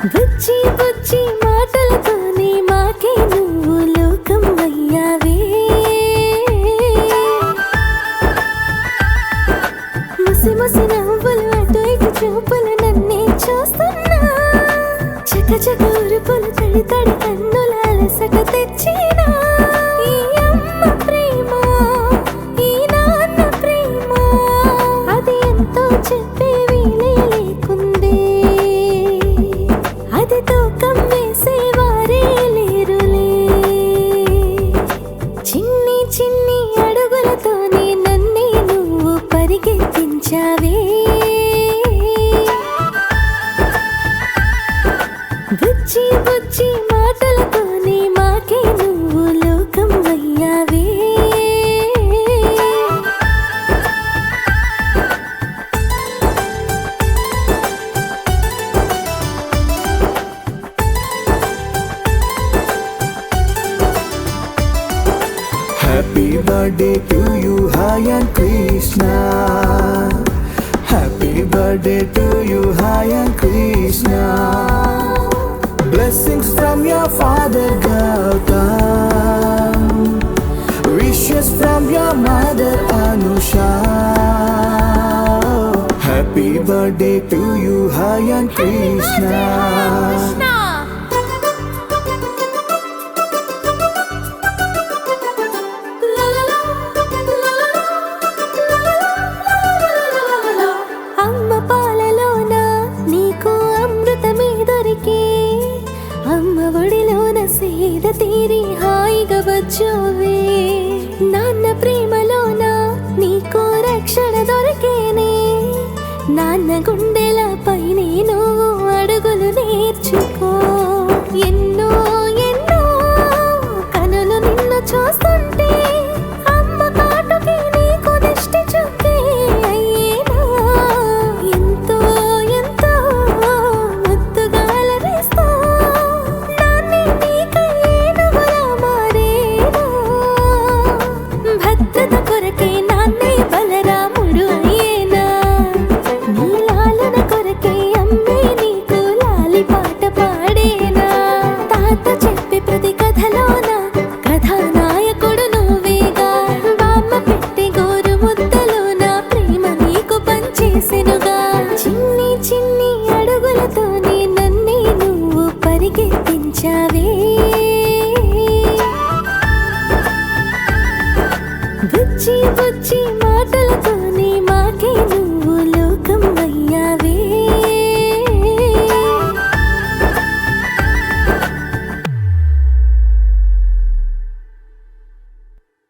బుజ్జి బుజ్జి మాటలతోనే మాకే నువ్వు లోకం అయ్యావే. ముసి ముసి నవ్వులు అటు ఇటు చూపులు నన్నే చూస్తున్నా. చక చక ఉరుపులు తడి తడి కన్నుల అలసట తెచ్చినా. ఈ అమ్మ ప్రేమ, ఈ నాన్న ప్రేమ, అది ఎంతో చెప్పే వీలే లేకుందే. అది తూకం వేసేవారే లేరులే. చిన్ని చిన్ని అడుగులతోనే నన్నే నువ్వు పరిగెత్తించావే. బుజ్జి బుజ్జి మాటలతోనే మాకే నువ్వు లోకం అయ్యావే. Happy birthday to you, Hayan Krishna. Happy birthday to you, Hayan Krishna. Blessings from your father Gautam. Wishes from your mother Anusha. Happy birthday to you, Hayan Krishna. అమ్మ పాలలోన నీకు అమృతమే దొరికే. అమ్మ ఒడిలోన సేద తీరి హాయిగా వచ్చోవే. నాన్న ప్రేమలోన నీకు రక్షణ దొరికేనే. నాన్న గుండె